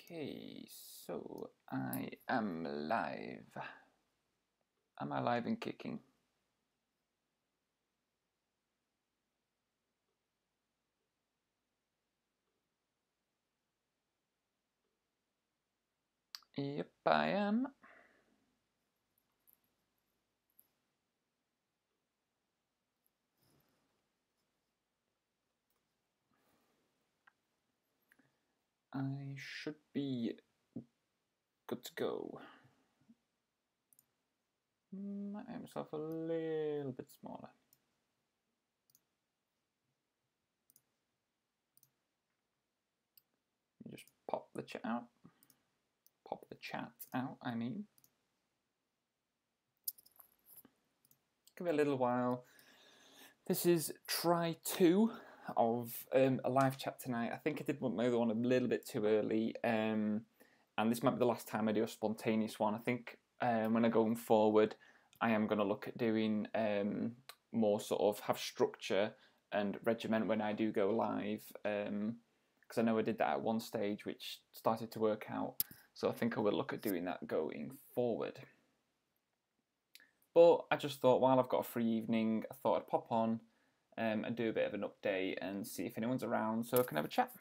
Okay, so I am live. Am I live and kicking? Yep, I am. I should be good to go. Might make myself a little bit smaller. Just pop the chat out. Pop the chat out, I mean. Give it a little while. This is try 2 of a live chat tonight. I think I did my other one a little bit too early, and this might be the last time I do a spontaneous one. I think when I go forward, I am going to look at doing more sort of have structure and regiment when I do go live, because I know I did that at one stage, which started to work out. So I think I will look at doing that going forward. But I just thought while I've got a free evening, I thought I'd pop on and do a bit of an update and see if anyone's around so I can have a chat.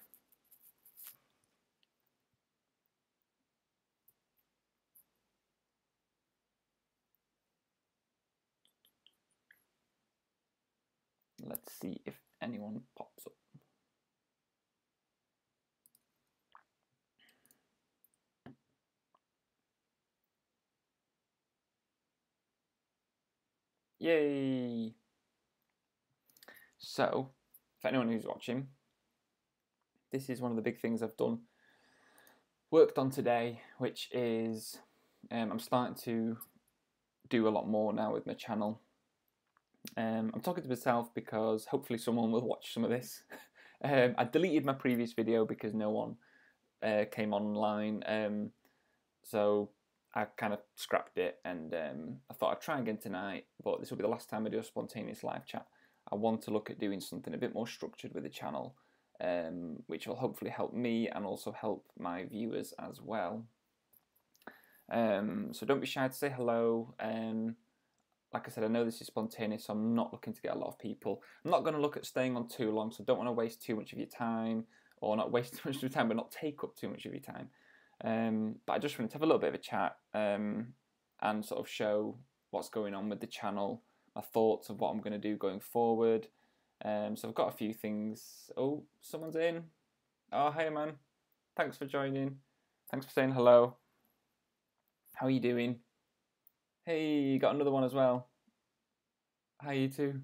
Let's see if anyone pops up. Yay! So, for anyone who's watching, this is one of the big things I've worked on today, which is I'm starting to do a lot more now with my channel. I'm talking to myself because hopefully someone will watch some of this. I deleted my previous video because no one came online, so I kind of scrapped it, and I thought I'd try again tonight, but this will be the last time I do a spontaneous live chat. I want to look at doing something a bit more structured with the channel, which will hopefully help me and also help my viewers as well. So don't be shy to say hello. Like I said, I know this is spontaneous, so I'm not looking to get a lot of people. I'm not going to look at staying on too long, so don't want to waste too much of your time, or not waste too much of your time, but not take up too much of your time. But I just wanted to have a little bit of a chat and sort of show what's going on with the channel, my thoughts of what I'm going to do going forward. So I've got a few things. Oh, someone's in. Oh, hey man. Thanks for joining. Thanks for saying hello. How are you doing? Hey, you got another one as well. Hi, you too.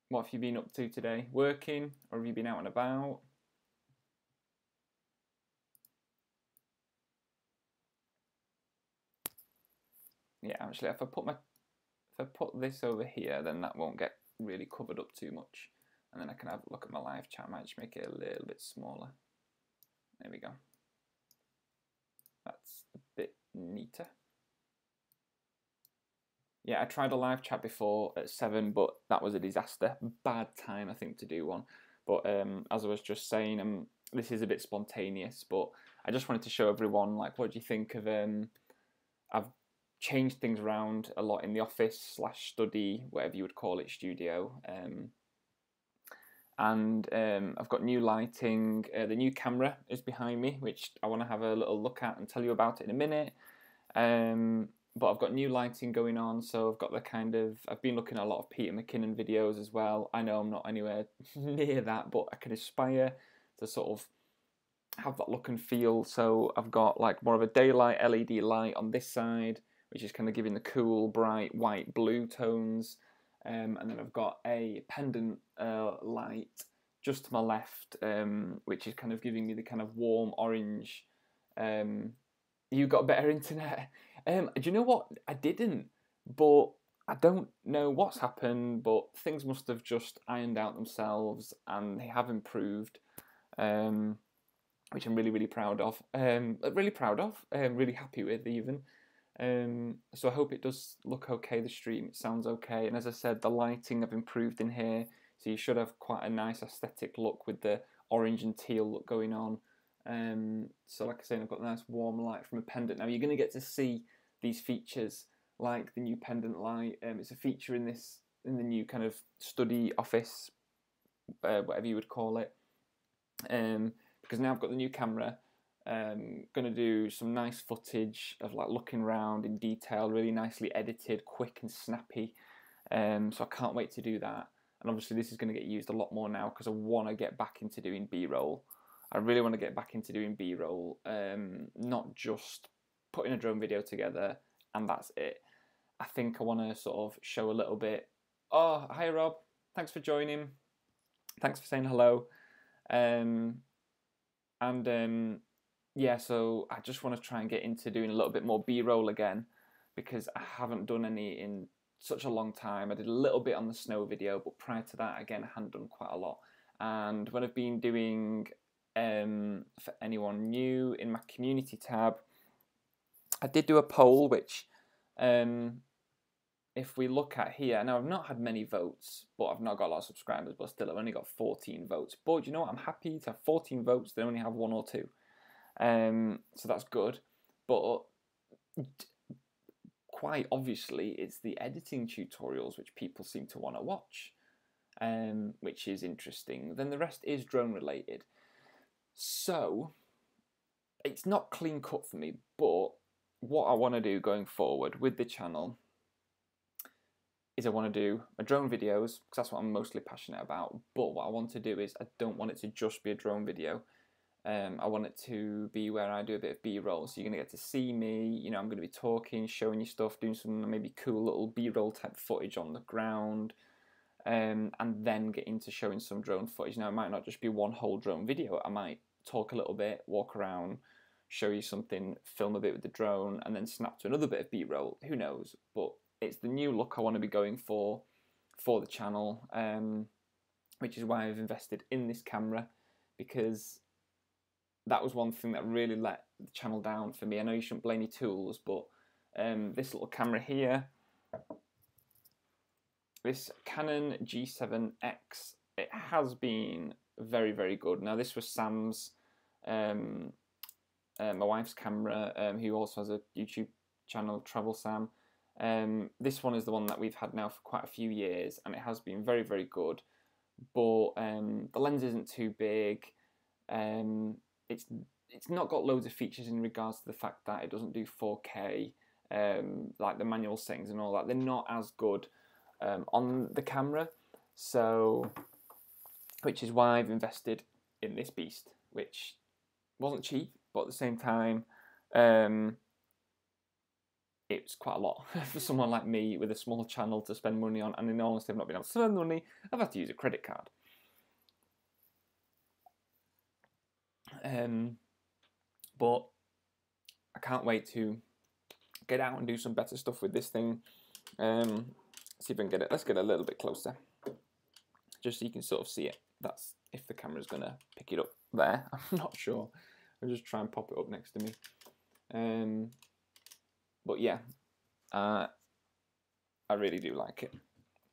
What have you been up to today? Working, or have you been out and about? Yeah, actually, if I put this over here, then that won't get really covered up too much, and then I can have a look at my live chat. I might just make it a little bit smaller. There we go. That's a bit neater. Yeah, I tried a live chat before at 7, but that was a disaster. Bad time, I think, to do one. But as I was just saying, this is a bit spontaneous, but I just wanted to show everyone, like, what do you think of... I've changed things around a lot in the office / study, whatever you would call it, studio. And I've got new lighting. The new camera is behind me, which I want to have a little look at and tell you about it in a minute. But I've got new lighting going on, so I've got the kind of... I've been looking at a lot of Peter McKinnon videos as well. I know I'm not anywhere near that, but I can aspire to sort of have that look and feel. So I've got like more of a daylight LED light on this side, which is kind of giving the cool, bright, white, blue tones. And then I've got a pendant light just to my left, which is kind of giving me the kind of warm orange. You got better internet. Do you know what? I didn't, but I don't know what's happened, but things must have just ironed out themselves, and they have improved, which I'm really, really proud of. Really happy with even. So I hope it does look okay. The stream, it sounds okay, and as I said, the lighting I've improved in here, so you should have quite a nice aesthetic look with the orange and teal look going on. So like I said, I've got a nice warm light from a pendant. Now you're going to get to see these features like the new pendant light. It's a feature in the new kind of study office, whatever you would call it. Because now I've got the new camera. Going to do some nice footage of like looking around in detail, really nicely edited, quick and snappy. So I can't wait to do that. And obviously this is going to get used a lot more now because I want to get back into doing B-roll. I really want to get back into doing B-roll, not just putting a drone video together and that's it. I think I want to sort of show a little bit. Oh, hi Rob, thanks for joining. Thanks for saying hello. Yeah, so I just want to try and get into doing a little bit more B-roll again because I haven't done any in such a long time. I did a little bit on the snow video, but prior to that, again, I hadn't done quite a lot. And when I've been doing, for anyone new, in my community tab, I did do a poll, which, if we look at here, now I've not had many votes, but I've not got a lot of subscribers, but still I've only got 14 votes. But you know what, I'm happy to have 14 votes, they only have 1 or 2. So that's good, but quite obviously it's the editing tutorials which people seem to want to watch, which is interesting. Then the rest is drone related. So it's not clean cut for me, but what I want to do going forward with the channel is I want to do my drone videos, because that's what I'm mostly passionate about. But what I want to do is I don't want it to just be a drone video. I want it to be where I do a bit of B-roll, so you're going to get to see me, you know, I'm going to be talking, showing you stuff, doing some maybe cool little B-roll type footage on the ground, and then get into showing some drone footage. Now it might not just be one whole drone video, I might talk a little bit, walk around, show you something, film a bit with the drone, and then snap to another bit of B-roll, who knows, but it's the new look I want to be going for the channel, which is why I've invested in this camera, because that was one thing that really let the channel down for me. I know you shouldn't blame your tools, but this little camera here, this Canon G7X, it has been very, very good. Now this was Sam's, my wife's camera, who also has a YouTube channel, Travel Sam. This one is the one that we've had now for quite a few years, and it has been very, very good. But the lens isn't too big. It's not got loads of features in regards to the fact that it doesn't do 4K, like the manual settings and all that. They're not as good on the camera, so which is why I've invested in this beast, which wasn't cheap, but at the same time, it's quite a lot for someone like me with a small channel to spend money on. And in all honesty, I've not been able to spend money. I've had to use a credit card. But I can't wait to get out and do some better stuff with this thing. See if I can get it. Let's get a little bit closer, just so you can sort of see it. That's if the camera's gonna pick it up there. I'm not sure. I'll just try and pop it up next to me. But yeah, I really do like it.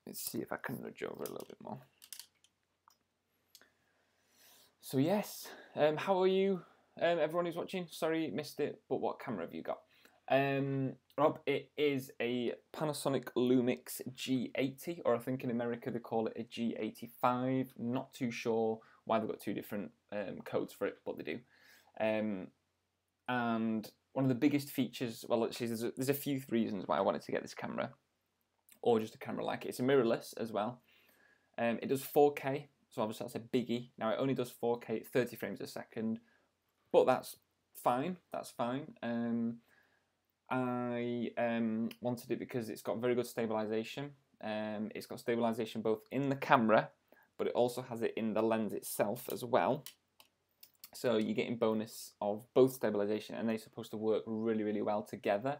Let's see if I can nudge over a little bit more. So yes, how are you? Everyone who's watching, sorry missed it, but what camera have you got? Rob, it is a Panasonic Lumix G80, or I think in America they call it a G85. Not too sure why they've got two different codes for it, but they do. And one of the biggest features, well, actually, there's a few reasons why I wanted to get this camera, or just a camera like it. It's a mirrorless as well. It does 4K, so obviously that's a biggie. Now it only does 4K at 30 frames a second, but that's fine. That's fine. I wanted it because it's got very good stabilization. It's got stabilization both in the camera, but it also has it in the lens itself as well. So you're getting bonus of both stabilization, and they're supposed to work really, really well together.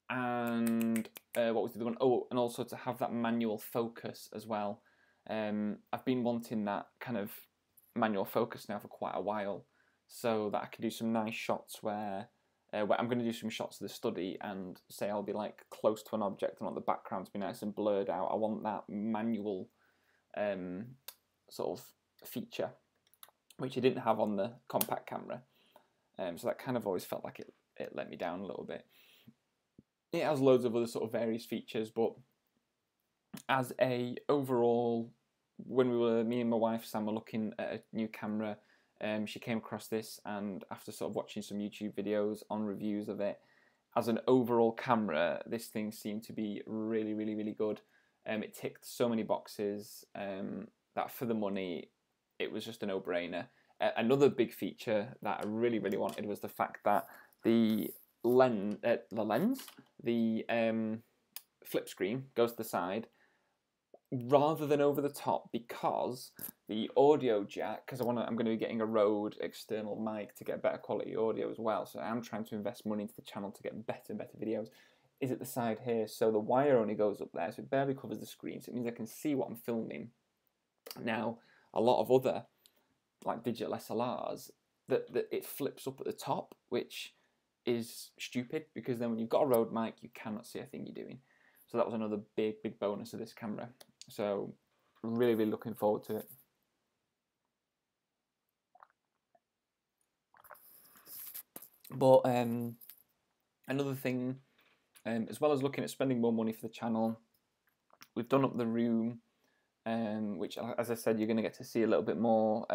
and what was the other one? Oh, and also to have that manual focus as well. I've been wanting that kind of manual focus now for quite a while, so that I can do some nice shots where I'm going to do some shots of the study and say I'll be like close to an object and want the background to be nice and blurred out. I want that manual sort of feature, which I didn't have on the compact camera. So that kind of always felt like it let me down a little bit. It has loads of other sort of various features, but as a overall, when me and my wife Sam were looking at a new camera, she came across this, and after sort of watching some YouTube videos on reviews of it, as an overall camera, this thing seemed to be really, really, really good. It ticked so many boxes that for the money, it was just a no-brainer. Another big feature that I really, really wanted was the fact that the flip screen goes to the side rather than over the top, because the audio jack, because I'm going to be getting a Rode external mic to get better quality audio as well, so I'm trying to invest money into the channel to get better and better videos, is at the side here, so the wire only goes up there, so it barely covers the screen, so it means I can see what I'm filming. Now, a lot of other like digital SLRs, that it flips up at the top, which is stupid, because then when you've got a Rode mic, you cannot see a thing you're doing. So that was another big bonus of this camera. So really, really looking forward to it. But another thing, as well as looking at spending more money for the channel, we've done up the room, which, as I said, you're going to get to see a little bit more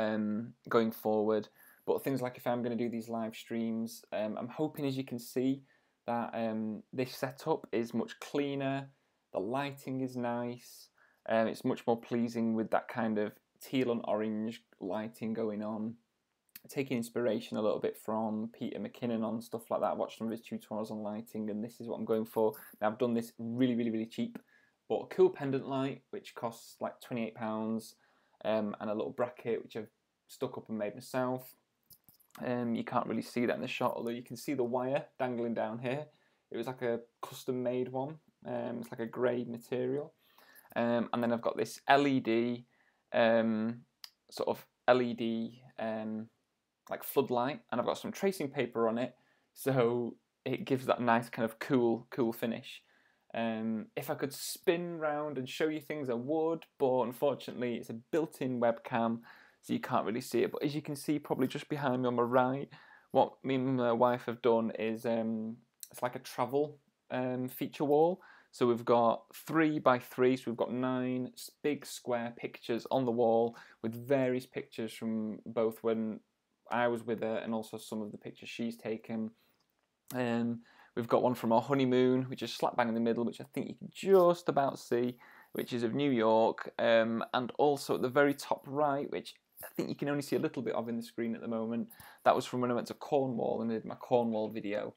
going forward. But things like if I'm going to do these live streams, I'm hoping, as you can see, that this setup is much cleaner, the lighting is nice, it's much more pleasing with that kind of teal and orange lighting going on. Taking inspiration a little bit from Peter McKinnon on stuff like that. I watched some of his tutorials on lighting, and this is what I'm going for. Now, I've done this really, really, really cheap. Bought a cool pendant light, which costs like £28, and a little bracket, which I've stuck up and made myself. You can't really see that in the shot, although you can see the wire dangling down here. It was like a custom made one. It's like a grey material. And then I've got this LED, sort of LED like floodlight, and I've got some tracing paper on it, so it gives that nice kind of cool finish. If I could spin round and show you things, I would, but unfortunately it's a built-in webcam, so you can't really see it. But as you can see, probably just behind me on my right, what me and my wife have done is it's like a travel feature wall. So we've got 3 by 3, so we've got 9 big square pictures on the wall with various pictures from both when I was with her and also some of the pictures she's taken. We've got one from our honeymoon, which is slap bang in the middle, which I think you can just about see, which is of New York, and also at the very top right, which I think you can only see a little bit of in the screen at the moment. That was from when I went to Cornwall and did my Cornwall video.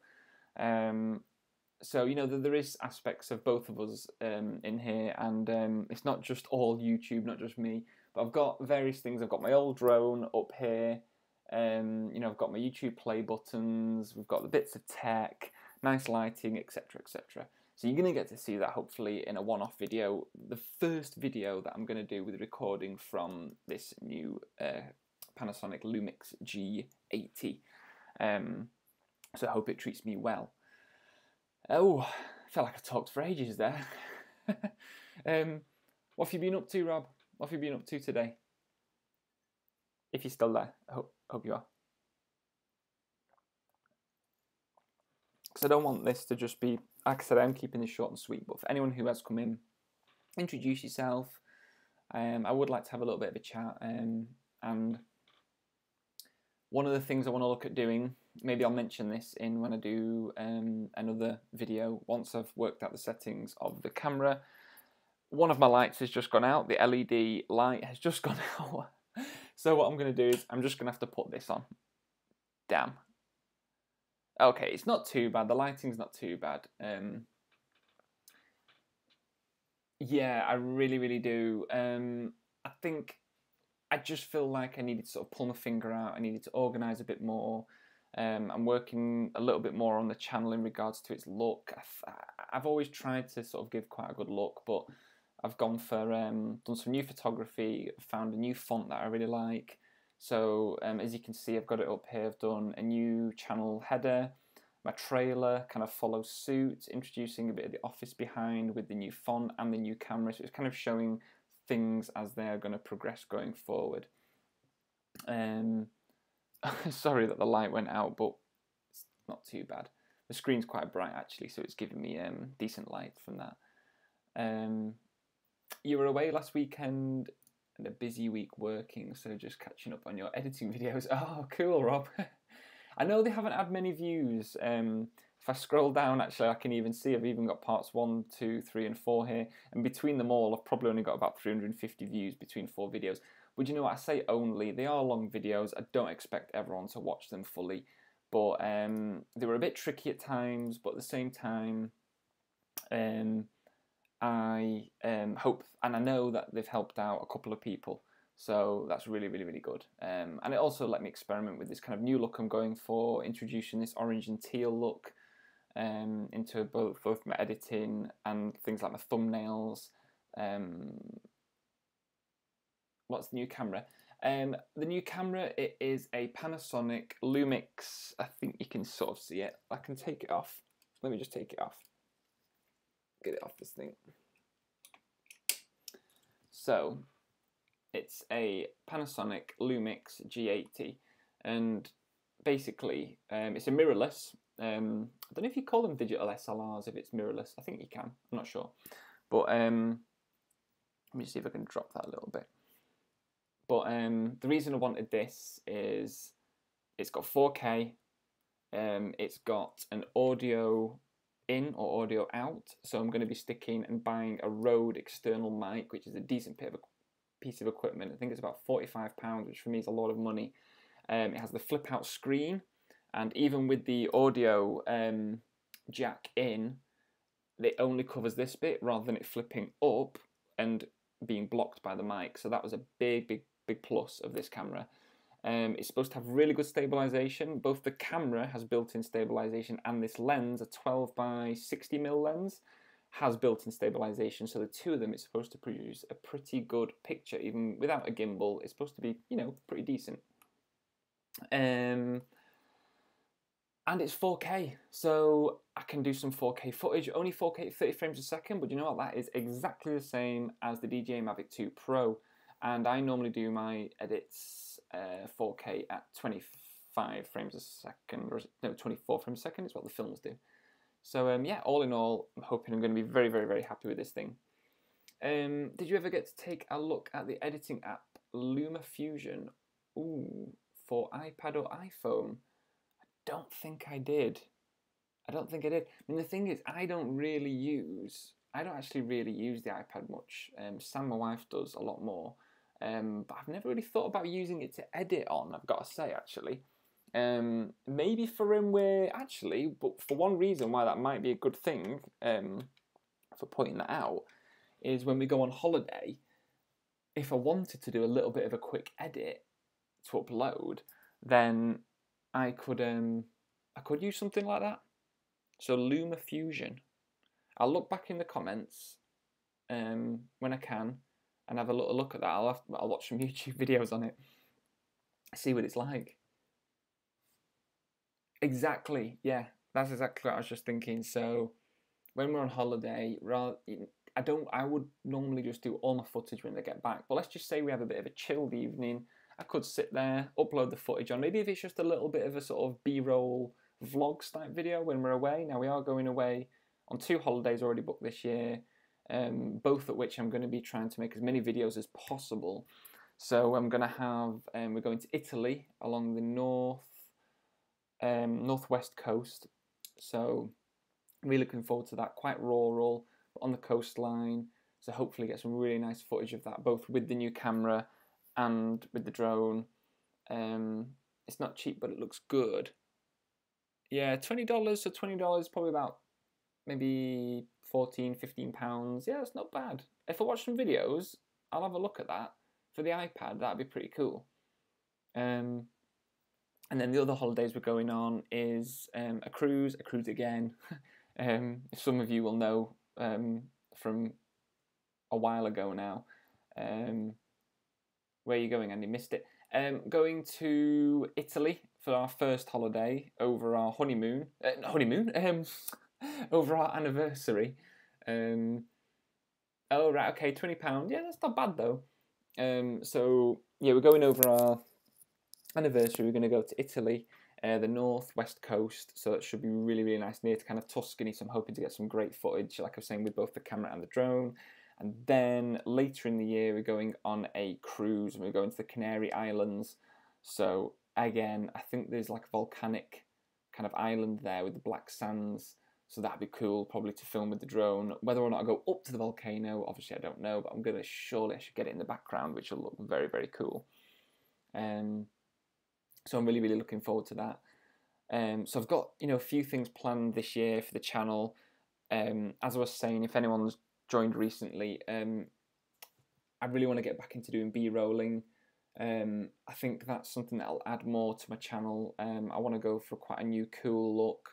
So, you know, there is aspects of both of us in here, and it's not just all YouTube, not just me, but I've got various things. I've got my old drone up here, you know, I've got my YouTube play buttons, we've got the bits of tech, nice lighting, etc, etc. So you're going to get to see that hopefully in a one-off video, the first video that I'm going to do with recording from this new Panasonic Lumix G80. So I hope it treats me well. Oh, I felt like I talked for ages there. What have you been up to, Rob? What have you been up to today? If you're still there, I hope you are. Because I don't want this to just be, like I said, I'm keeping this short and sweet, but for anyone who has come in, introduce yourself. I would like to have a little bit of a chat, and one of the things I want to look at doing, maybe I'll mention this in when I do another video, once I've worked out the settings of the camera. One of my lights has just gone out, the LED light has just gone out. So what I'm going to do is I'm just going to have to put this on. Damn. Okay, it's not too bad, the lighting's not too bad. Yeah, I really, really do. I think I just feel like I needed to sort of pull my finger out. I needed to organise a bit more. I'm working a little bit more on the channel in regards to its look. I've always tried to sort of give quite a good look, but I've gone for done some new photography, found a new font that I really like. So as you can see, I've got it up here. I've done a new channel header. My trailer kind of follows suit, introducing a bit of the office behind with the new font and the new camera. So it's kind of showing things as they're going to progress going forward. Sorry that the light went out, but it's not too bad. The screen's quite bright actually, so it's giving me decent light from that. You were away last weekend and a busy week working, so just catching up on your editing videos. Oh, cool, Rob. I know they haven't had many views. If I scroll down, actually, I can even see I've even got parts 1, 2, 3, and 4 here. And between them all, I've probably only got about 350 views between 4 videos. But you know what? I say only. They are long videos. I don't expect everyone to watch them fully. But they were a bit tricky at times. But at the same time, I hope, and I know that they've helped out a couple of people. So that's really, really, really good. And it also let me experiment with this kind of new look I'm going for, introducing this orange and teal look into both my editing and things like my thumbnails. What's the new camera? The new camera, it is a Panasonic Lumix. I think you can sort of see it. I can take it off. Let me just take it off. Get it off this thing. So it's a Panasonic Lumix G80, and basically it's a mirrorless. I don't know if you call them digital SLRs if it's mirrorless. I think you can. I'm not sure, but let me see if I can drop that a little bit. But the reason I wanted this is it's got 4K. It's got an audio in or audio out, so I'm going to be sticking and buying a Rode external mic, which is a decent piece of equipment. I think it's about £45, which for me is a lot of money. It has the flip out screen, and even with the audio jack in, it only covers this bit rather than it flipping up and being blocked by the mic. So that was a big plus of this camera. It's supposed to have really good stabilization. Both the camera has built-in stabilization and this lens, a 12 by 60mm lens, has built-in stabilization. So the two of them, it's supposed to produce a pretty good picture. Even without a gimbal, it's supposed to be, you know, pretty decent. And it's 4K, so I can do some 4K footage. Only 4K 30 frames a second, but you know what? That is exactly the same as the DJI Mavic 2 Pro. And I normally do my edits 4K at 25 frames a second, or no, 24 frames a second is what the films do. So yeah, all in all, I'm hoping I'm going to be very happy with this thing. Did you ever get to take a look at the editing app LumaFusion? Ooh, for iPad or iPhone? I don't think I did. I mean, the thing is, I don't actually really use the iPad much. Sam, my wife, does a lot more. But I've never really thought about using it to edit on, I've got to say, actually. Maybe for actually, but for one reason why that might be a good thing, for pointing that out, is when we go on holiday, if I wanted to do a little bit of a quick edit to upload, then I could use something like that. So LumaFusion. I'll look back in the comments when I can and have a little look at that. I'll watch some YouTube videos on it, see what it's like. Exactly, yeah, that's exactly what I was just thinking. So when we're on holiday, I would normally just do all my footage when they get back. But let's just say we have a bit of a chilled evening. I could sit there, upload the footage on. Maybe if it's just a little bit of a sort of B-roll vlogs type video when we're away. Now we are going away on 2 holidays already booked this year, both at which I'm going to be trying to make as many videos as possible. So I'm going to have, we're going to Italy along the northwest coast. So really looking forward to that. Quite rural, but on the coastline. So hopefully get some really nice footage of that, both with the new camera and with the drone. It's not cheap, but it looks good. Yeah, $20. So $20 is probably about maybe £14-15. Yeah, it's not bad. If I watch some videos, I'll have a look at that. For the iPad, that'd be pretty cool. And then the other holidays we're going on is a cruise again. If some of you will know from a while ago now. Where are you going, Andy? Missed it. Going to Italy for our first holiday over our honeymoon. Over our anniversary. Oh, right, okay, £20. Yeah, that's not bad though. So, yeah, we're going over our anniversary. We're going to go to Italy, the northwest coast. So it should be really, really nice, near to kind of Tuscany. So I'm hoping to get some great footage, like I was saying, with both the camera and the drone. And then later in the year, we're going on a cruise and we're going to the Canary Islands. So again, I think there's like a volcanic kind of island there with the black sands. So that'd be cool, probably to film with the drone. Whether or not I go up to the volcano, obviously I don't know, but I'm gonna surely I should get it in the background, which will look very, very cool. So I'm really, really looking forward to that. So I've got a few things planned this year for the channel. As I was saying, if anyone's joined recently, I really want to get back into doing B-rolling. I think that's something that'll add more to my channel. I want to go for quite a new, cool look.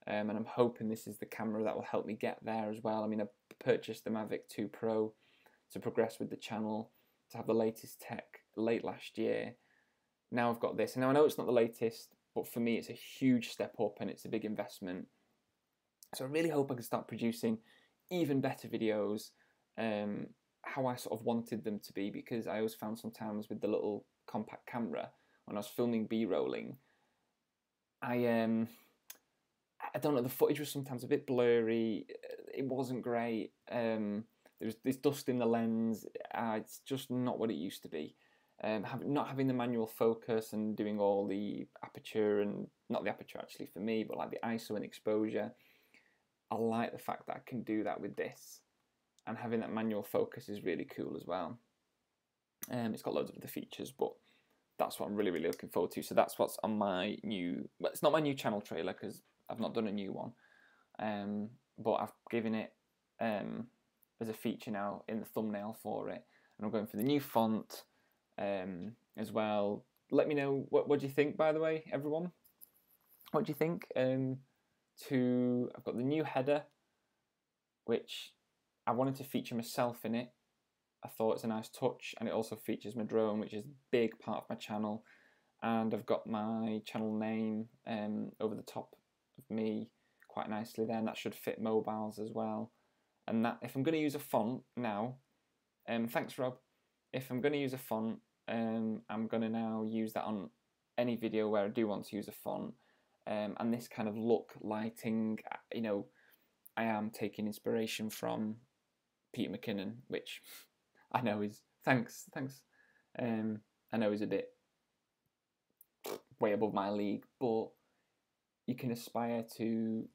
And I'm hoping this is the camera that will help me get there as well. I mean, I purchased the Mavic 2 Pro to progress with the channel, to have the latest tech late last year. Now I've got this, and now I know it's not the latest, but for me it's a huge step up and it's a big investment. So I really hope I can start producing even better videos, how I sort of wanted them to be, because I always found sometimes with the little compact camera, when I was filming B-rolling, I don't know, the footage was sometimes a bit blurry, it wasn't great, there's dust in the lens, it's just not what it used to be. Not having the manual focus and doing all the aperture, and not the aperture actually for me, but like the ISO and exposure, I like the fact that I can do that with this, and having that manual focus is really cool as well. It's got loads of other features, but that's what I'm really, really looking forward to. So that's what's on my new, well, it's not my new channel trailer because I've not done a new one, but I've given it as a feature now in the thumbnail for it, and I'm going for the new font as well. Let me know what do you think, by the way, everyone. What do you think? I've got the new header, which I wanted to feature myself in it. I thought it's a nice touch, and it also features my drone, which is a big part of my channel. And I've got my channel name over the top of me quite nicely there, and that should fit mobiles as well. And that, if I'm going to use a font now, thanks Rob, if I'm going to use a font, I'm going to now use that on any video where I do want to use a font. And this kind of look, lighting, I am taking inspiration from Peter McKinnon, which I know is, thanks, I know is a bit way above my league, but you can aspire to,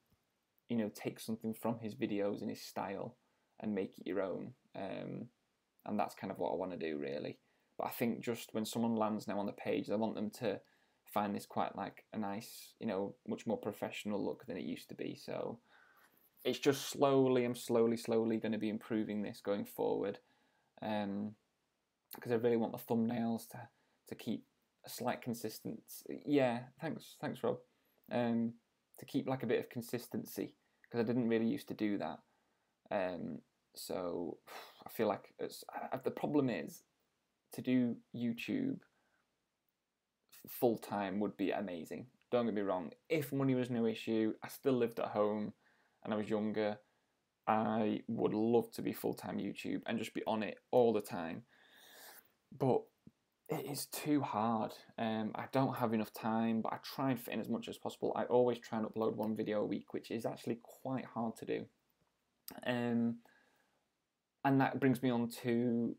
take something from his videos and his style and make it your own. And that's kind of what I want to do, really. But I think just when someone lands now on the page, I want them to find this quite like a nice, much more professional look than it used to be. So it's just I'm slowly going to be improving this going forward, because I really want the thumbnails to keep a slight consistency. Yeah, thanks Rob. To keep like a bit of consistency, because I didn't really used to do that. So I feel like the problem is, to do YouTube full time would be amazing. Don't get me wrong, if money was no issue, I still lived at home and I was younger, I would love to be full-time YouTube and just be on it all the time. But it is too hard. I don't have enough time, but I try and fit in as much as possible. I always try and upload one video a week, which is actually quite hard to do. And that brings me on to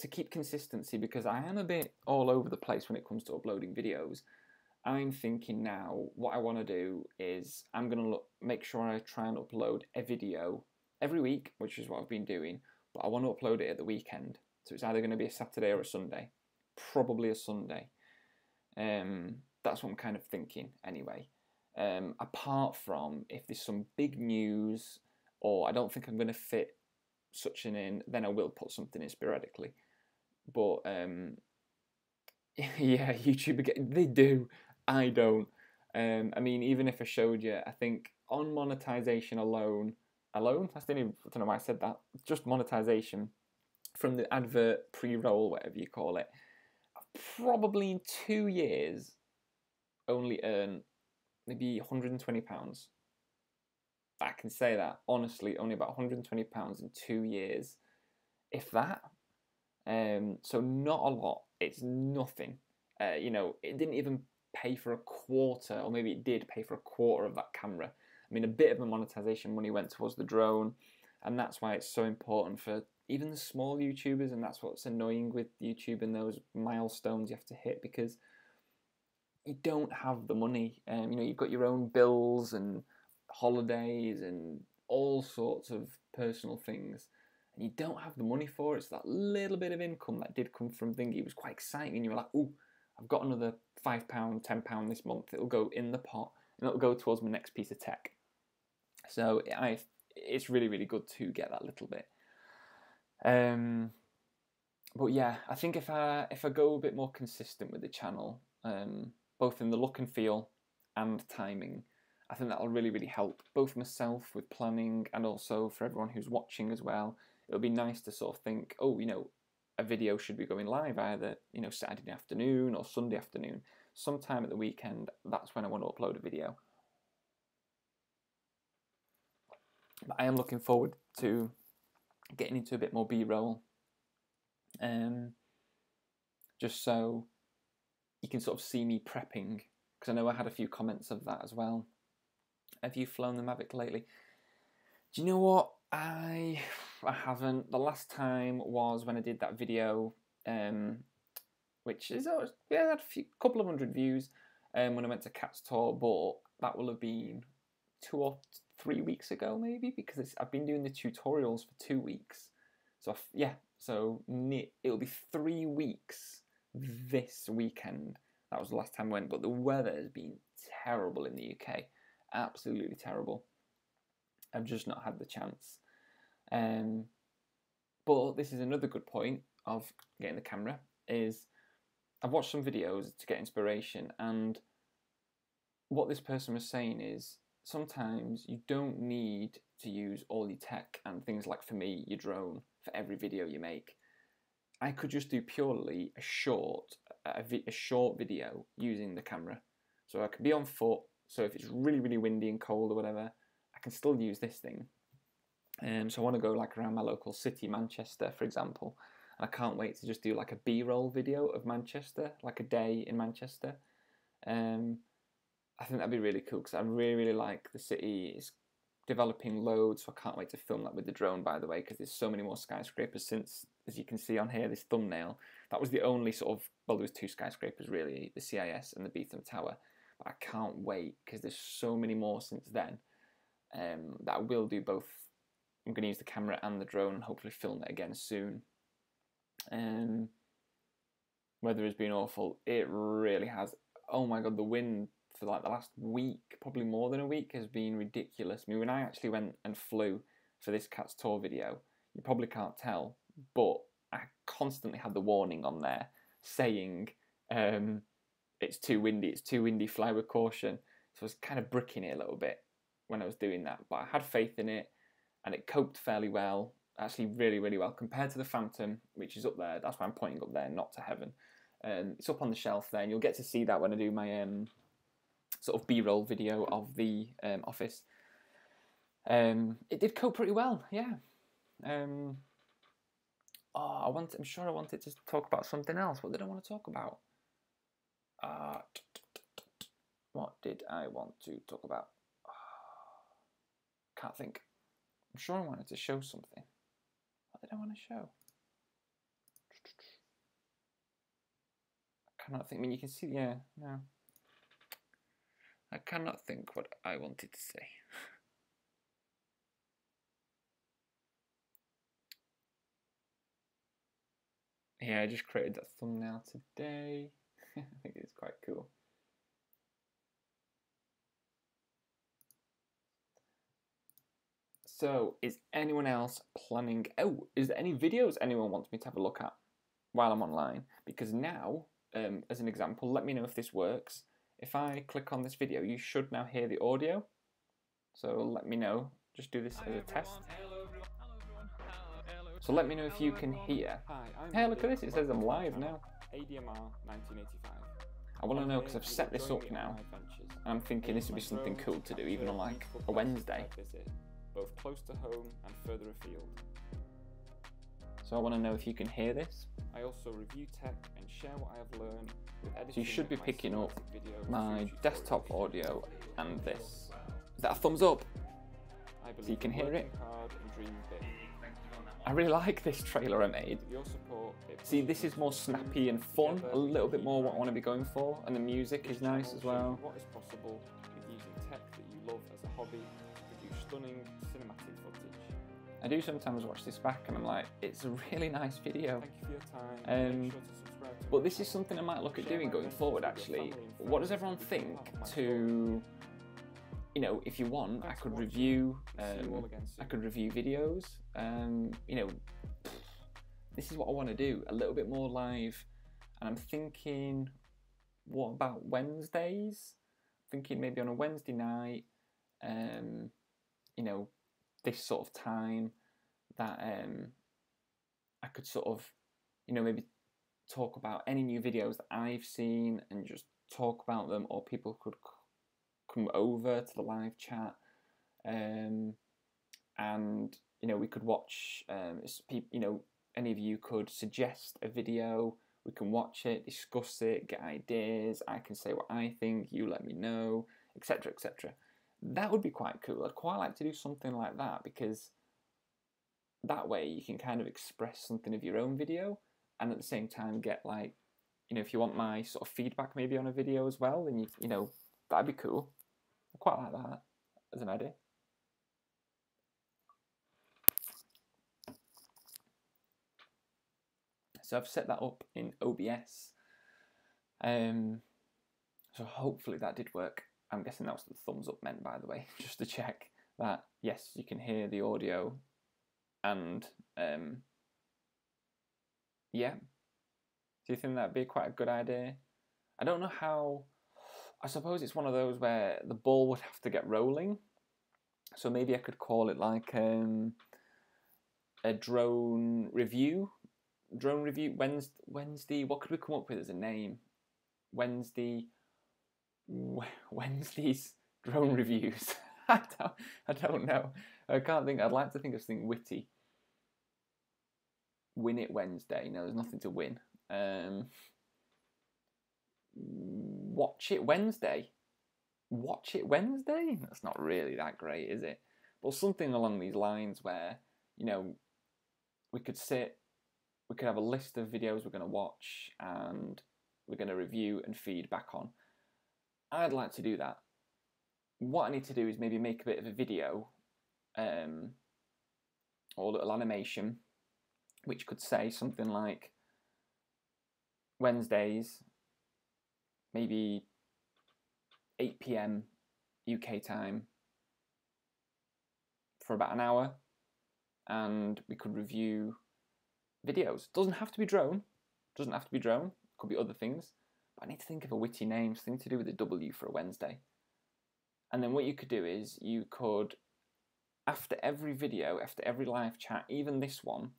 keep consistency, because I am a bit all over the place when it comes to uploading videos. I'm thinking now, what I want to do is I'm going to make sure I try and upload a video every week, which is what I've been doing, but I want to upload it at the weekend. So it's either going to be a Saturday or a Sunday, probably a Sunday. That's what I'm kind of thinking anyway. Apart from if there's some big news, or I don't think I'm going to fit such an in, then I will put something in sporadically. But yeah, YouTube, they do. I don't. I mean, even if I showed you, I think on monetization alone, I don't know why I said that. Just monetization from the advert pre-roll, whatever you call it. I've probably in 2 years only earn maybe £120. I can say that honestly, only about £120 in 2 years, if that. So not a lot. It's nothing. It didn't even pay for a quarter, or maybe it did pay for a quarter of that camera. I mean, a bit of the monetization money went towards the drone, and that's why it's so important for even the small YouTubers, and that's what's annoying with YouTube and those milestones you have to hit, because you don't have the money. You've got your own bills and holidays and all sorts of personal things, and you don't have the money for it. So that little bit of income that did come from Thingy was quite exciting, and you were like, "Oh, I've got another £5, £10 this month. It'll go in the pot, and it'll go towards my next piece of tech." So it's really, really good to get that little bit. But yeah, I think if I go a bit more consistent with the channel, both in the look and feel and timing, I think that'll really, really help both myself with planning and also for everyone who's watching as well. It'll be nice to sort of think, oh, a video should be going live either, Saturday afternoon or Sunday afternoon. Sometime at the weekend, that's when I want to upload a video. But I am looking forward to getting into a bit more B-roll. Just so you can sort of see me prepping, because I know I had a few comments of that as well. Have you flown the Mavic lately? Do you know what? I haven't. The last time was when I did that video, which is had a couple of hundred views, when I went to Cats Tour, but that will have been 2 or 3 weeks ago maybe, because I've been doing the tutorials for 2 weeks. So so it'll be 3 weeks this weekend. That was the last time I went, but the weather has been terrible in the UK. Absolutely terrible. I've just not had the chance. But this is another good point of getting the camera, is I've watched some videos to get inspiration, and what this person was saying is sometimes you don't need to use all your tech and things like, for me, your drone for every video you make. I could just do purely a short video using the camera. So I could be on foot, so if it's really, really windy and cold or whatever, I can still use this thing. So I want to go like around my local city, Manchester, for example. And I can't wait to just do like a B-roll video of Manchester, like a day in Manchester. I think that'd be really cool, because I really, really like the city. It's developing loads, so I can't wait to film that with the drone, by the way, because there's so many more skyscrapers since, as you can see on here, this thumbnail. That was the only sort of, well, there was 2 skyscrapers really, the CIS and the Beetham Tower. But I can't wait, because there's so many more since then, that I will do both. I'm going to use the camera and the drone and hopefully film it again soon. Weather has been awful. It really has. Oh my god, the wind for like the last week, probably more than a week, has been ridiculous. I mean, when I actually went and flew for this Cats Tour video, you probably can't tell, but I constantly had the warning on there saying it's too windy, fly with caution. So I was kind of bricking it a little bit when I was doing that, but I had faith in it, and it coped fairly well, actually really, really well, compared to the Phantom, which is up there. That's why I'm pointing up there, not to heaven. It's up on the shelf there, and you'll get to see that when I do my sort of B-roll video of the office. It did cope pretty well, yeah. I'm sure I wanted to talk about something else. What did I want to talk about? What did I want to talk about? Can't think. I'm sure I wanted to show something. What did I want to show? I cannot think. I mean, you can see, yeah, no. I cannot think what I wanted to say. Yeah, I just created that thumbnail today. I think it's quite cool. So, is anyone else planning... Oh, is there any videos anyone wants me to have a look at while I'm online? Because now, as an example, let me know if this works. if I click on this video, you should now hear the audio. So let me know. Just do this as a test. So let me know if you can hear. Hey, look at this. It says I'm live now. ADMR 1985. I want to know because I've set this up now. And I'm thinking this would be something cool to do, even on like a Wednesday. Both close to home and further afield. So I want to know if you can hear this. I also review tech and share what I have learned with editing. So you should be picking up my desktop audio and this. Is that a thumbs up? So you can hear it. I really like this trailer I made. See, this is more snappy and fun, a little bit more what I want to be going for, and the music is nice as well. What is possible with using tech that you love as a hobby to produce stunning cinematic footage. I do sometimes watch this back and I'm like, it's a really nice video. Thank you for your time. Make sure to subscribe to but this is something I might look at doing going forward actually. What does everyone think to, you know, if you want, I could review videos. You know, this is what I want to do, a little bit more live. And I'm thinking, what about Wednesdays? Thinking maybe on a Wednesday night, you know, this sort of time that I could sort of, you know, maybe talk about any new videos that I've seen and just talk about them, or people could come over to the live chat, and you know, we could watch. You know, any of you could suggest a video. We can watch it, discuss it, get ideas. I can say what I think. You let me know, etc., etc. That would be quite cool. I'd quite like to do something like that because that way you can kind of express something of your own video, and at the same time get, like, you know, if you want my sort of feedback maybe on a video as well, then you know, that'd be cool. I quite like that as an idea. So I've set that up in OBS. So hopefully that did work. I'm guessing that was the thumbs up meant, by the way, just to check that, yes, you can hear the audio. And yeah. Do you think that'd be quite a good idea? I don't know how. I suppose it's one of those where the ball would have to get rolling. So maybe I could call it like a drone review. Drone review Wednesday. What could we come up with as a name? Wednesday's drone reviews. I don't know. I can't think. I'd like to think of something witty. Win it Wednesday. No, there's nothing to win. Watch it Wednesday. Watch it Wednesday? That's not really that great, is it? But something along these lines where, you know, we could have a list of videos we're going to watch and we're going to review and feed back on. I'd like to do that. What I need to do is maybe make a bit of a video or a little animation which could say something like Wednesdays, maybe 8 PM UK time for about an hour, and we could review videos. Doesn't have to be drone. Could be other things. But I need to think of a witty name, something to do with a W for a Wednesday. And then what you could do is you could, after every video, after every live chat, even this one,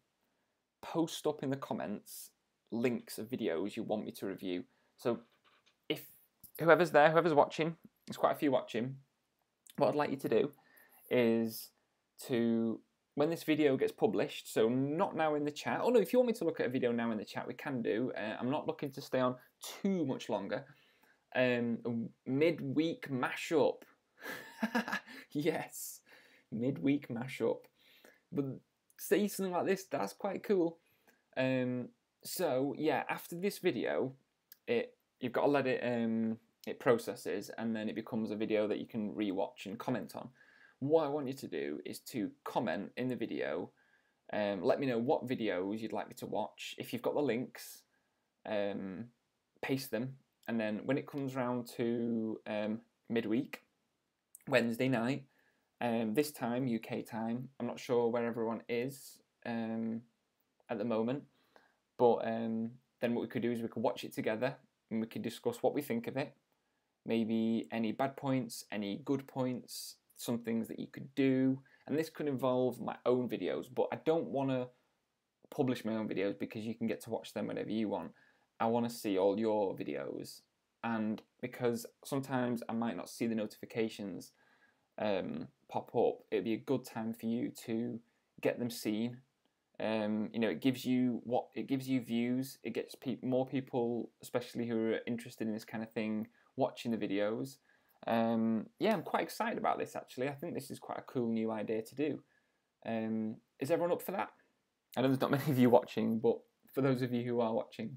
post up in the comments links of videos you want me to review. So if whoever's there, whoever's watching, there's quite a few watching, what I'd like you to do is to, when this video gets published, so not now in the chat, oh no, if you want me to look at a video now in the chat, we can do. I'm not looking to stay on too much longer. Midweek mashup. Yes, midweek mashup. But say something like this, that's quite cool. So yeah, after this video, you've got to let it processes, and then it becomes a video that you can rewatch and comment on. What I want you to do is to comment in the video. Let me know what videos you'd like me to watch. If you've got the links, paste them, and then when it comes round to midweek, Wednesday night, this time, UK time, I'm not sure where everyone is at the moment, but then what we could do is we could watch it together and we could discuss what we think of it. maybe any bad points, any good points, some things that you could do. And this could involve my own videos, but I don't want to publish my own videos because you can get to watch them whenever you want. I want to see all your videos, and because sometimes I might not see the notifications pop up, it'd be a good time for you to get them seen. It gives you views. It gets more people, especially who are interested in this kind of thing, watching the videos. I'm quite excited about this actually. I think this is quite a cool new idea to do. Is everyone up for that? I know there's not many of you watching, but for those of you who are watching,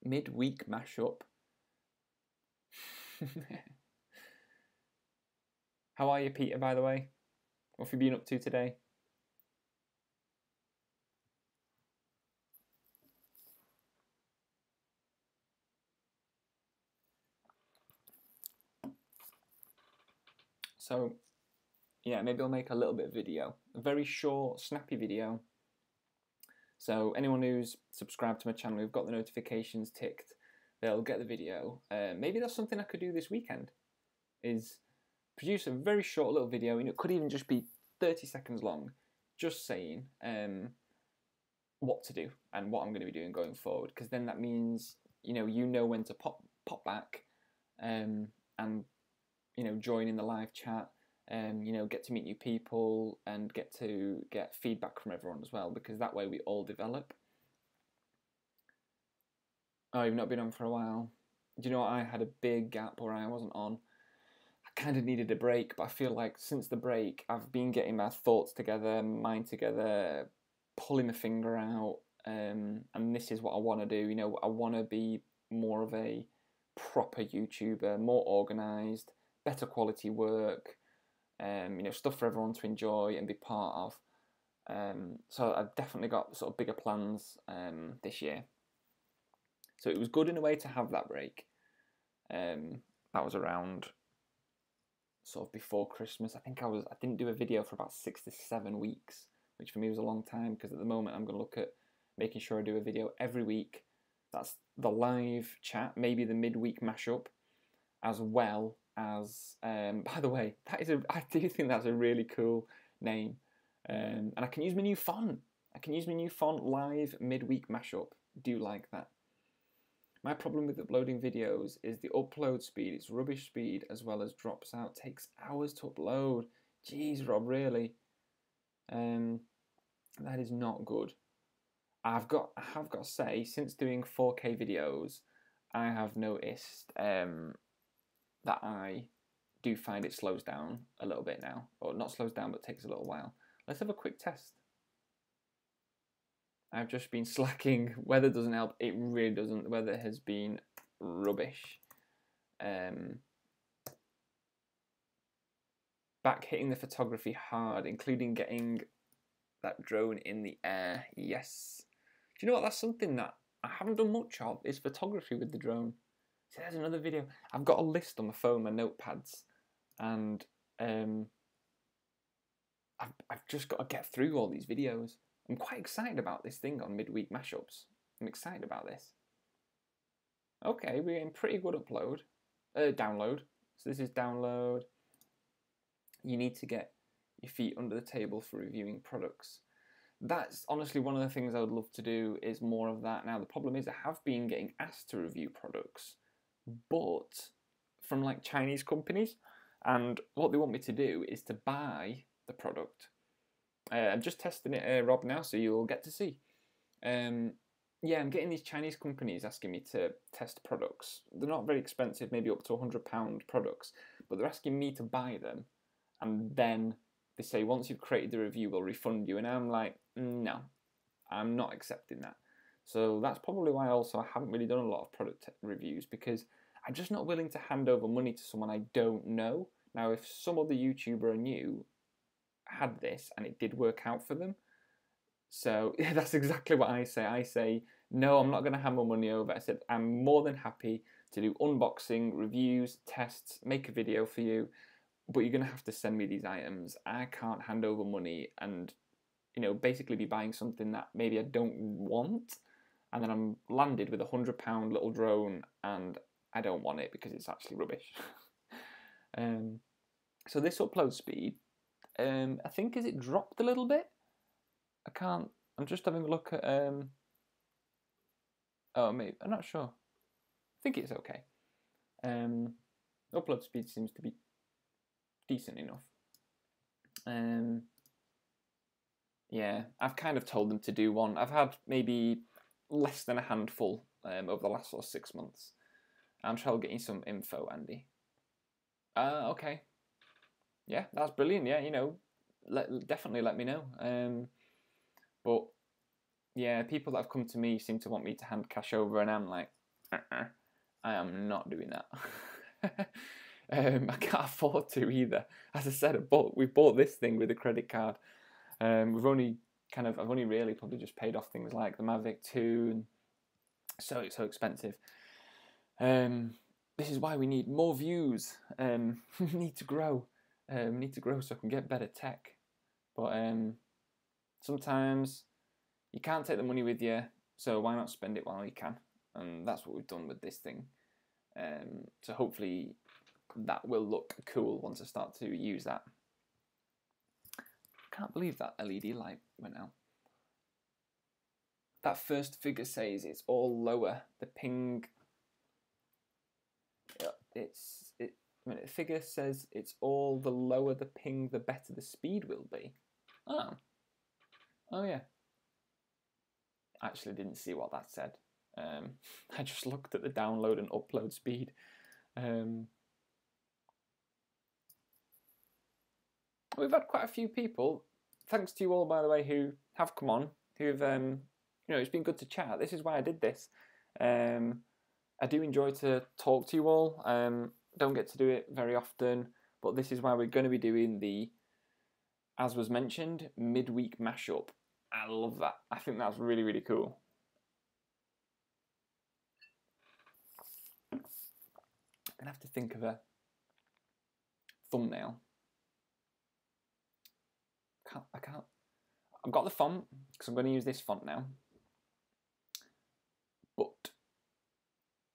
midweek mashup. How are you, Peter, by the way? What have you been up to today? So, yeah, maybe I'll make a little bit of video. A very short, snappy video. So anyone who's subscribed to my channel, who've got the notifications ticked, they'll get the video. Maybe that's something I could do this weekend, is produce a very short little video, and it could even just be 30 seconds long, just saying what to do and what I'm going to be doing going forward, because then that means you know when to pop back and join in the live chat, get to meet new people and get to get feedback from everyone as well, because that way we all develop. Oh, you've not been on for a while. Do you know what? I had a big gap where I wasn't on. I kind of needed a break, but I feel like since the break, I've been getting my thoughts together, mind together, pulling my finger out, and this is what I want to do. I want to be more of a proper YouTuber, more organised, better quality work, stuff for everyone to enjoy and be part of. So I've definitely got sort of bigger plans this year. So it was good in a way to have that break. That was around sort of before Christmas. I didn't do a video for about 6 to 7 weeks, which for me was a long time, because at the moment I'm going to look at making sure I do a video every week. That's the live chat, maybe the midweek mashup, as well as, by the way, I do think that's a really cool name. And I can use my new font. Live midweek mashup. Do like that. My problem with uploading videos is the upload speed. It's rubbish speed, as well as drops out. Takes hours to upload. Jeez, Rob, really? That is not good. I have got to say, since doing 4K videos, I have noticed that I do find it slows down a little bit now. Or not slows down, but takes a little while. Let's have a quick test. I've just been slacking. Weather doesn't help. It really doesn't. The weather has been rubbish. Back hitting the photography hard, including getting that drone in the air. Yes. Do you know what? That's something that I haven't done much of, is photography with the drone. See, there's another video. I've got a list on my phone, my notepads, and I've just got to get through all these videos. I'm quite excited about this thing on midweek mashups. I'm excited about this. Okay, we're getting pretty good download. So this is download. You need to get your feet under the table for reviewing products. That's honestly one of the things I would love to do, is more of that. Now the problem is I have been getting asked to review products, but from like Chinese companies, and what they want me to do is to buy the product. I'm just testing it, Rob, now, so you'll get to see. I'm getting these Chinese companies asking me to test products. They're not very expensive, maybe up to £100 products, but they're asking me to buy them, and then they say, once you've created the review, we'll refund you. And I'm like, no, I'm not accepting that. So that's probably why also I haven't really done a lot of product reviews, because I'm just not willing to hand over money to someone I don't know. Now, if some other YouTuber I knew had this and it did work out for them, so yeah, that's exactly what I say. I say, no, I'm not going to hand my money over. I said, I'm more than happy to do unboxing, reviews, tests, make a video for you, but you're going to have to send me these items. I can't hand over money and, basically be buying something that maybe I don't want, and then I'm landed with £100 little drone, and I don't want it because it's actually rubbish. So this upload speed, I think, is it dropped a little bit? I'm just having a look at, oh, maybe, I'm not sure. I think it's okay. Upload speed seems to be decent enough. Yeah, I've kind of told them to do one. I've had maybe less than a handful over the last sort of 6 months. I'm trying getting some info, Andy. Okay. Yeah, that's brilliant. Yeah, you know, definitely let me know. But yeah, people that have come to me seem to want me to hand cash over, and I'm like, I am not doing that. I can't afford to either. As I said, we bought this thing with a credit card. I've only really probably just paid off things like the Mavic 2, and so it's so expensive. This is why we need more views. We need to grow. We need to grow so I can get better tech. But sometimes you can't take the money with you, so why not spend it while you can? And that's what we've done with this thing. So hopefully that will look cool once I start to use that. Can't believe that LED light went out. That first figure says it's all lower. The ping. The figure says it's all the lower the ping, the better the speed will be. Oh yeah. Actually, didn't see what that said. I just looked at the download and upload speed. We've had quite a few people. Thanks to you all, by the way, who have come on, who've it's been good to chat. This is why I did this. I do enjoy to talk to you all. Don't get to do it very often, but this is why we're going to be doing the, as was mentioned, midweek mashup. I love that. I think that's really, really cool. I'm going to have to think of a thumbnail. I can't. I've got the font, because I'm going to use this font now. But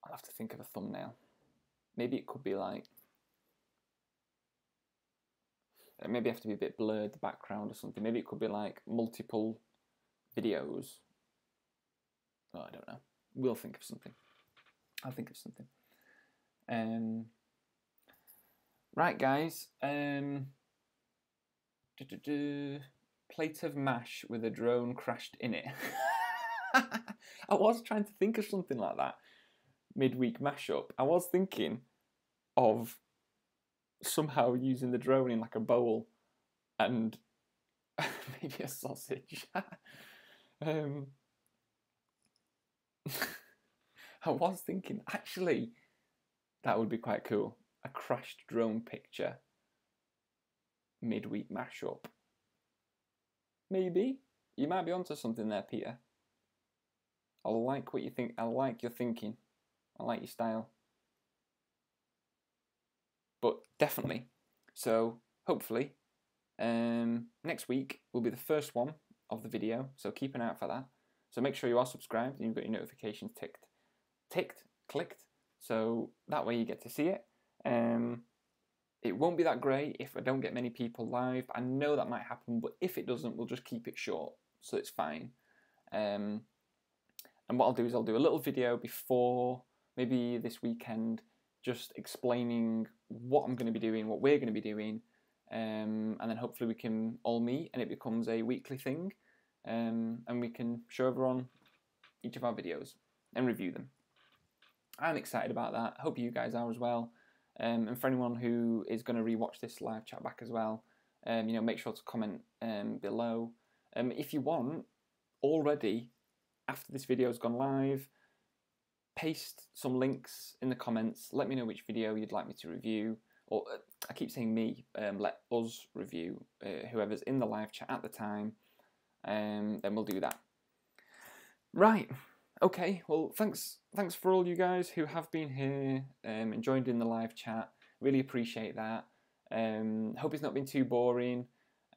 I'll have to think of a thumbnail. Maybe it could be like, maybe I have to be a bit blurred, the background or something. Maybe it could be like multiple videos. Oh, I don't know. We'll think of something. I'll think of something. Right, guys. Plate of mash with a drone crashed in it. I was trying to think of something like that. Midweek mashup. I was thinking of somehow using the drone in like a bowl and maybe a sausage. I was thinking, actually, that would be quite cool. A crashed drone picture. Midweek mashup. Maybe. You might be onto something there, Peter. I like what you think. I like your thinking. I like your style. But definitely. So hopefully next week will be the first one of the video. So keep an eye out for that. So make sure you are subscribed and you've got your notifications clicked. So that way you get to see it. It won't be that great if I don't get many people live. I know that might happen, but if it doesn't, we'll just keep it short. So it's fine. And what I'll do is I'll do a little video before maybe this weekend, just explaining what I'm going to be doing, what we're going to be doing, and then hopefully we can all meet and it becomes a weekly thing, and we can show everyone each of our videos and review them. I'm excited about that. I hope you guys are as well. And for anyone who is going to rewatch this live chat back as well, make sure to comment below. If you want, already after this video has gone live, paste some links in the comments. Let me know which video you'd like me to review, or I keep saying me. Let us review whoever's in the live chat at the time. Then we'll do that. Right. Okay, well, thanks for all you guys who have been here and joined in the live chat. Really appreciate that. Hope it's not been too boring.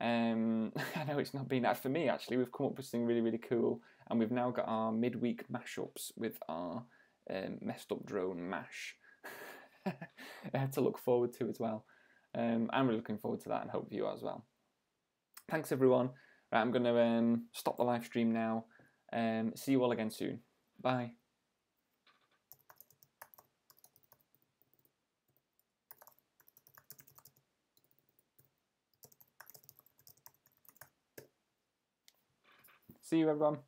I know it's not been that for me, actually. We've come up with something really, really cool, and we've now got our midweek mashups with our messed up drone mash. to look forward to as well. I'm really looking forward to that, and hope you are as well. Thanks everyone. Right, I'm going to stop the live stream now. See you all again soon. Bye. See you everyone.